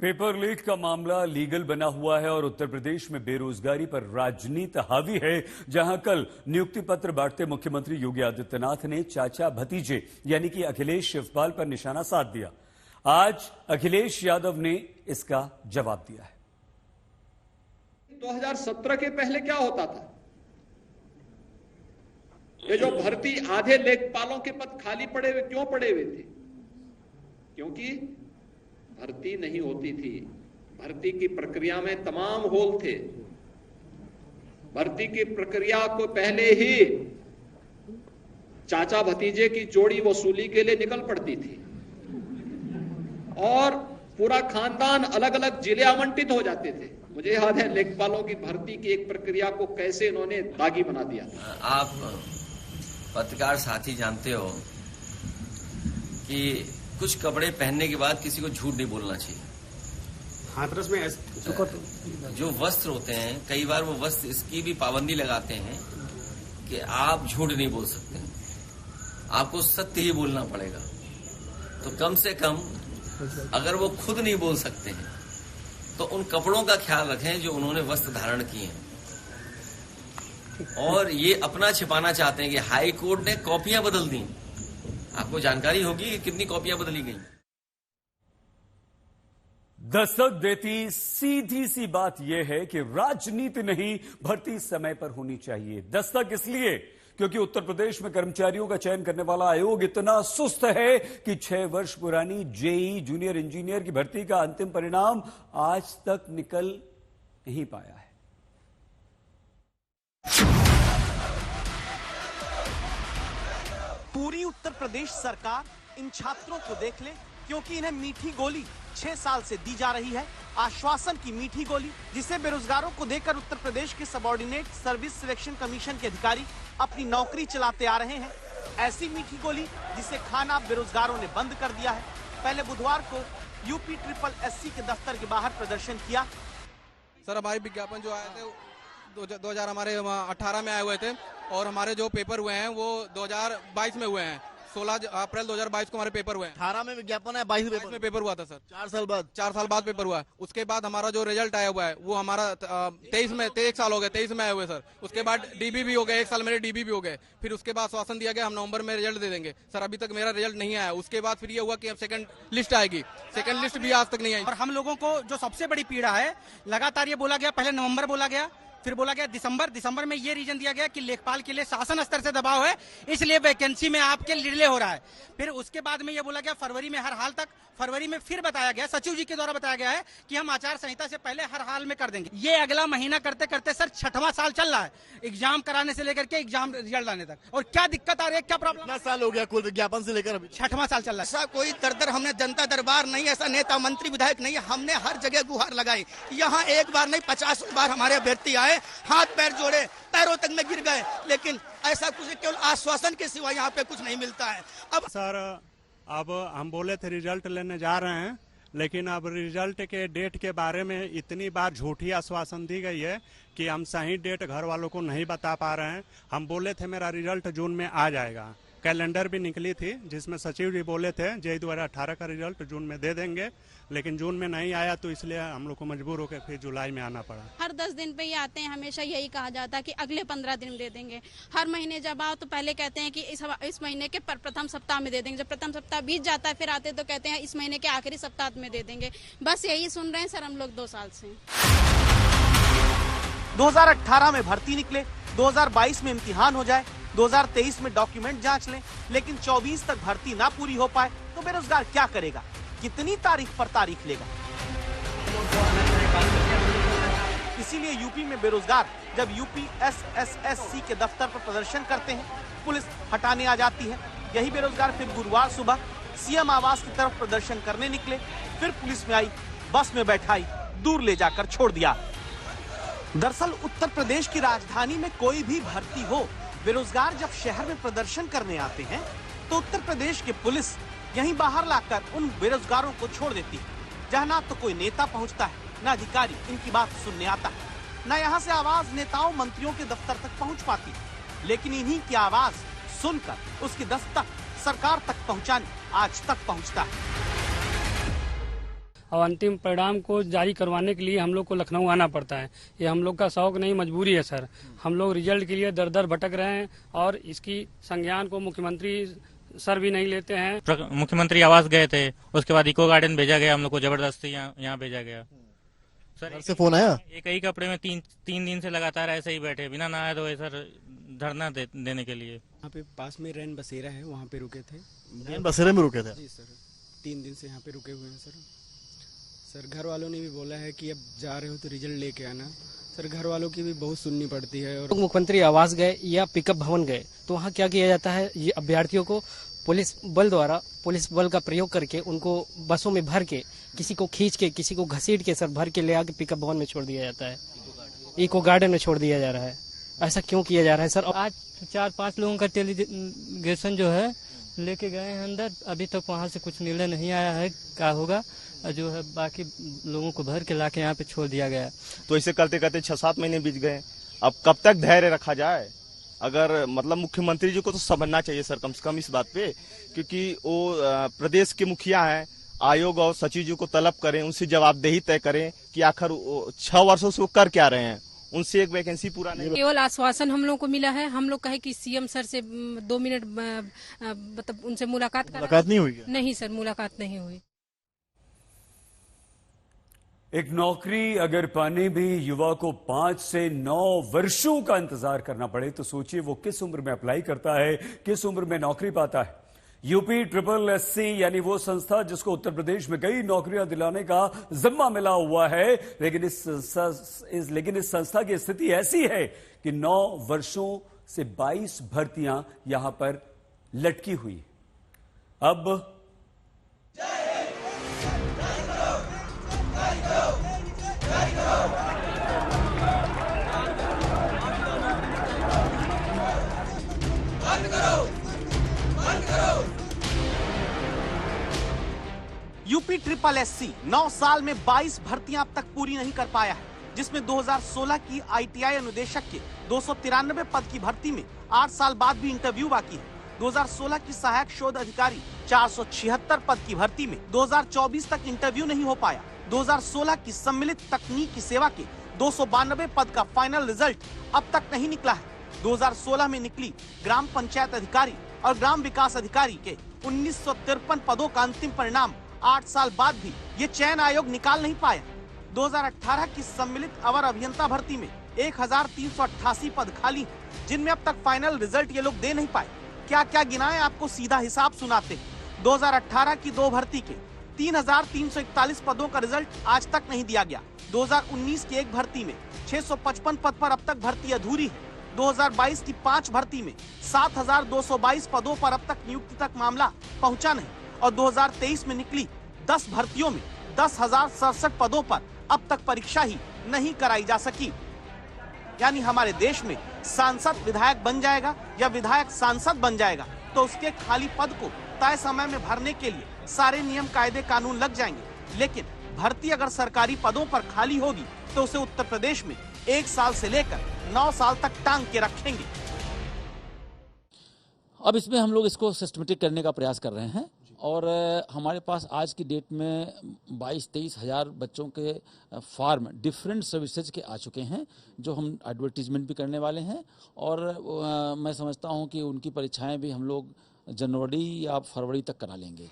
Paper leak का मामला legal बना हुआ है और उत्तर प्रदेश में बेरोजगारी पर राजनीति हावी है। जहां कल नियुक्ति पत्र बांटते मुख्यमंत्री योगी आदित्यनाथ ने चाचा भतीजे यानी कि अखिलेश शिवपाल पर निशाना साध दिया। आज अखिलेश यादव ने इसका जवाब दिया है। 2017 के पहले क्या होता था? ये जो भर्ती आधे लेखपालों के पद खाली पड़े हुए क्यों पड़े हुए थे? क्योंकि भर्ती नहीं होती थी। भर्ती की प्रक्रिया में तमाम होल थे। भर्ती की प्रक्रिया को पहले ही चाचा भतीजे की जोड़ी वसूली के लिए निकल पड़ती थी और पूरा खानदान अलग अलग जिले आवंटित हो जाते थे। मुझे याद है लेखपालों की भर्ती की एक प्रक्रिया को कैसे इन्होंने दागी बना दिया था। आप पत्रकार साथी जानते हो कि कुछ कपड़े पहनने के बाद किसी को झूठ नहीं बोलना चाहिए। हाथरस में जो वस्त्र होते हैं, कई बार वो वस्त्र इसकी भी पाबंदी लगाते हैं कि आप झूठ नहीं बोल सकते, आपको सत्य ही बोलना पड़ेगा। तो कम से कम अगर वो खुद नहीं बोल सकते हैं तो उन कपड़ों का ख्याल रखें जो उन्होंने वस्त्र धारण किए हैं। और ये अपना छिपाना चाहते हैं कि हाई कोर्ट ने कॉपियां बदल दी। आपको जानकारी होगी कि कितनी कॉपियां बदली गई। दस्तक देती सीधी सी बात यह है कि राजनीति नहीं, भर्ती समय पर होनी चाहिए। दस्तक इसलिए क्योंकि उत्तर प्रदेश में कर्मचारियों का चयन करने वाला आयोग इतना सुस्त है कि 6 वर्ष पुरानी जेईई जूनियर इंजीनियर की भर्ती का अंतिम परिणाम आज तक निकल नहीं पाया है। पूरी उत्तर प्रदेश सरकार इन छात्रों को देख ले, क्योंकि इन्हें मीठी गोली 6 साल से दी जा रही है। आश्वासन की मीठी गोली, जिसे बेरोजगारों को देकर उत्तर प्रदेश के सबऑर्डिनेट सर्विस सिलेक्शन कमीशन के अधिकारी अपनी नौकरी चलाते आ रहे हैं। ऐसी मीठी गोली जिसे खाना बेरोजगारों ने बंद कर दिया है। पहले बुधवार को यूपी SSSC के दफ्तर के बाहर प्रदर्शन किया। सर, हमारे विज्ञापन जो आए थे 2018 में आए हुए थे और हमारे जो पेपर हुए हैं वो 2022 में हुए हैं। 16 अप्रैल 2022 को हमारे पेपर हुए हैं। 18 में विज्ञापन है, 22 में पेपर हुआ था सर। 4 साल बाद पेपर हुआ है। उसके बाद हमारा जो रिजल्ट आया हुआ है वो हमारा 23 में 1 साल हो गया, 23 में आए हुए सर। उसके बाद डीबी भी हो गए, 1 साल मेरे डीबी भी हो गए। फिर उसके बाद आश्वासन दिया गया हम नवंबर में रिजल्ट दे देंगे। सर, अभी तक मेरा रिजल्ट नहीं आया। उसके बाद फिर ये हुआ कि अब सेकंड लिस्ट आएगी। सेकंड लिस्ट भी आज तक नहीं आई। और हम लोगों को जो सबसे बड़ी पीड़ा है, लगातार ये बोला गया, पहले नवंबर बोला गया, फिर बोला गया दिसंबर में ये रीजन दिया गया कि लेखपाल के लिए शासन स्तर से दबाव है, इसलिए वैकेंसी में आपके डिले हो रहा है। फिर उसके बाद में ये बोला गया फरवरी में हर हाल तक, फरवरी में फिर बताया गया, सचिव जी के द्वारा बताया गया है कि हम आचार संहिता से पहले हर हाल में कर देंगे। ये अगला महीना करते करते सर 6वां साल चल रहा है, एग्जाम कराने से लेकर के एग्जाम रिजल्ट आने तक। और क्या दिक्कत आ रही है, क्या प्रॉब्लम? कितना साल हो गया कुल विज्ञापन से लेकर अभी? 6वां साल चल रहा है। ऐसा कोई दर हमने जनता दरबार नहीं, ऐसा नेता मंत्री विधायक नहीं, हमने हर जगह गुहार लगाई। यहाँ एक बार नहीं 50 बार हमारे अभ्यर्थी आए, हाथ पैर जोड़े, पैरों तक में गिर गए, लेकिन ऐसा कुछ केवल आश्वासन के सिवा यहाँ पे कुछ नहीं मिलता है। अब सर, अब हम बोले थे रिजल्ट लेने जा रहे हैं, लेकिन अब रिजल्ट के डेट के बारे में इतनी बार झूठी आश्वासन दी गई है कि हम सही डेट घर वालों को नहीं बता पा रहे हैं। हम बोले थे मेरा रिजल्ट जून में आ जाएगा, कैलेंडर भी निकली थी जिसमें सचिव जी बोले थे जेईई 2018 का रिजल्ट जून में दे देंगे, लेकिन जून में नहीं आया तो इसलिए हम लोग को मजबूर होकर फिर जुलाई में आना पड़ा। हर 10 दिन पे ही आते हैं, हमेशा यही कहा जाता है कि अगले 15 दिन दे देंगे। हर महीने जब आओ तो पहले कहते हैं कि इस महीने के प्रथम सप्ताह में दे देंगे। जब प्रथम सप्ताह बीत जाता है फिर आते तो कहते हैं इस महीने के आखिरी सप्ताह में दे देंगे। बस यही सुन रहे हैं सर हम लोग 2 साल से। 2018 में भर्ती निकले, 2022 में इम्तिहान हो जाए, 2023 में डॉक्यूमेंट जांच लें, लेकिन 24 तक भर्ती ना पूरी हो पाए तो बेरोजगार क्या करेगा? कितनी तारीख पर तारीख लेगा? इसीलिए यूपी में बेरोजगार जब यूपी SSSC के दफ्तर पर प्रदर्शन करते हैं, पुलिस हटाने आ जाती है। यही बेरोजगार फिर गुरुवार सुबह सीएम आवास की तरफ प्रदर्शन करने निकले, फिर पुलिस में आई, बस में बैठाई, दूर ले जाकर छोड़ दिया। दरअसल उत्तर प्रदेश की राजधानी में कोई भी भर्ती हो, बेरोजगार जब शहर में प्रदर्शन करने आते हैं तो उत्तर प्रदेश की पुलिस यहीं बाहर लाकर उन बेरोजगारों को छोड़ देती है, जहां ना तो कोई नेता पहुंचता है, ना अधिकारी इनकी बात सुनने आता है, ना यहां से आवाज नेताओं मंत्रियों के दफ्तर तक पहुंच पाती। लेकिन इन्हीं की आवाज सुनकर उसकी दस्तक सरकार तक पहुंचाने आज तक पहुंचता है। और अंतिम परिणाम को जारी करवाने के लिए हम लोग को लखनऊ आना पड़ता है। ये हम लोग का शौक नहीं, मजबूरी है सर। हम लोग रिजल्ट के लिए दर दर भटक रहे हैं और इसकी संज्ञान को मुख्यमंत्री सर भी नहीं लेते हैं। मुख्यमंत्री आवास गए थे, उसके बाद इको गार्डन भेजा गया, हम लोग को जबरदस्ती यहाँ भेजा गया। सर से फोन आया, एक ही कपड़े में तीन दिन से लगातार ऐसे ही बैठे, बिना नहाए धोए सर धरना देने के लिए। यहाँ पे पास में रैन बसेरा है, वहाँ पे रुके थे। रैन बसेरे में रुके थे? जी सर, 3 दिन से यहाँ पे रुके हुए हैं सर। सर घर वालों ने भी बोला है कि अब जा रहे हो तो रिजल्ट लेके आना। सर घर वालों की भी बहुत सुननी पड़ती है। और मुख्यमंत्री आवास गए या पिकअप भवन गए तो वहाँ क्या किया जाता है, ये अभ्यर्थियों को पुलिस बल द्वारा, पुलिस बल का प्रयोग करके उनको बसों में भर के, किसी को खींच के, किसी को घसीट के सर भर के ले आके पिकअप भवन में छोड़ दिया जाता है, इको गार्डन में छोड़ दिया जा रहा है। ऐसा क्यों किया जा रहा है सर? आज 4-5 लोगों का डेलीगेशन जो है लेके गए हैं अंदर, अभी तक वहाँ से कुछ निर्णय नहीं आया है क्या होगा। जो है बाकी लोगों को भर के लाके यहाँ पे छोड़ दिया गया। तो इसे करते करते 6-7 महीने बीत गए। अब कब तक धैर्य रखा जाए? अगर मतलब मुख्यमंत्री जी को तो समझना चाहिए सर कम से कम इस बात पे, क्योंकि वो प्रदेश के मुखिया हैं। आयोग और सचिव जी को तलब करें, उनसे जवाबदेही तय करें कि आखिर 6 वर्षों से वो कर क्या रहे हैं। उनसे एक वैकेंसी पूरा नहीं, केवल आश्वासन हम लोग को मिला है। हम लोग कहे कि सीएम सर से 2 मिनट मतलब उनसे मुलाकात नहीं हुई? नहीं सर, मुलाकात नहीं हुई। एक नौकरी अगर पाने भी युवा को 5 से 9 वर्षों का इंतजार करना पड़े तो सोचिए वो किस उम्र में अप्लाई करता है, किस उम्र में नौकरी पाता है। यूपी SSSC यानी वो संस्था जिसको उत्तर प्रदेश में कई नौकरियां दिलाने का जिम्मा मिला हुआ है, लेकिन इस संस्था की स्थिति ऐसी है कि 9 वर्षों से 22 भर्तियां यहां पर लटकी हुई। अब यूपी SSSC 9 साल में 22 भर्तियां अब तक पूरी नहीं कर पाया है, जिसमें 2016 की ITI अनुदेशक के 293 पद की भर्ती में 8 साल बाद भी इंटरव्यू बाकी है। 2016 की सहायक शोध अधिकारी 476 पद की भर्ती में 2024 तक इंटरव्यू नहीं हो पाया। 2016 की सम्मिलित तकनीकी सेवा के 292 पद का फाइनल रिजल्ट अब तक नहीं निकला है। 2016 में निकली ग्राम पंचायत अधिकारी और ग्राम विकास अधिकारी के 1953 पदों का अंतिम परिणाम 8 साल बाद भी ये चयन आयोग निकाल नहीं पाया। 2018 की सम्मिलित अवर अभियंता भर्ती में 1388 पद खाली हैं, जिनमें अब तक फाइनल रिजल्ट ये लोग दे नहीं पाए। क्या क्या गिनाएं, आपको सीधा हिसाब सुनाते हैं। 2018 की 2 भर्ती के 3341 पदों का रिजल्ट आज तक नहीं दिया गया। 2019 की एक भर्ती में 655 पद पर अब तक भर्ती अधूरी है। 2022 की 5 भर्ती में 7222 पदों पर अब तक नियुक्ति तक मामला पहुंचा नहीं और 2023 में निकली 10 भर्तियों में 10,067 पदों पर अब तक परीक्षा ही नहीं कराई जा सकी। यानी हमारे देश में सांसद विधायक बन जाएगा या विधायक सांसद बन जाएगा तो उसके खाली पद को तय समय में भरने के लिए सारे नियम कायदे कानून लग जाएंगे, लेकिन भर्ती अगर सरकारी पदों पर खाली होगी तो उसे उत्तर प्रदेश में 1 साल से लेकर 9 साल तक टांग के रखेंगे। अब इसमें हम लोग इसको सिस्टमेटिक करने का प्रयास कर रहे हैं और हमारे पास आज की डेट में 22-23 हजार बच्चों के फॉर्म डिफरेंट सर्विसेज के आ चुके हैं, जो हम एडवर्टीजमेंट भी करने वाले हैं और मैं समझता हूं कि उनकी परीक्षाएं भी हम लोग जनवरी या फरवरी तक करा लेंगे।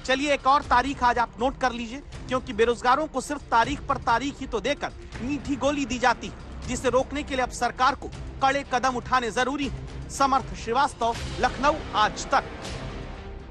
चलिए एक और तारीख आज आप नोट कर लीजिए, क्योंकि बेरोजगारों को सिर्फ तारीख पर तारीख ही तो देकर मीठी गोली दी जाती है, जिसे रोकने के लिए अब सरकार को कड़े कदम उठाने जरूरी है। समर्थ श्रीवास्तव, लखनऊ, आज तक।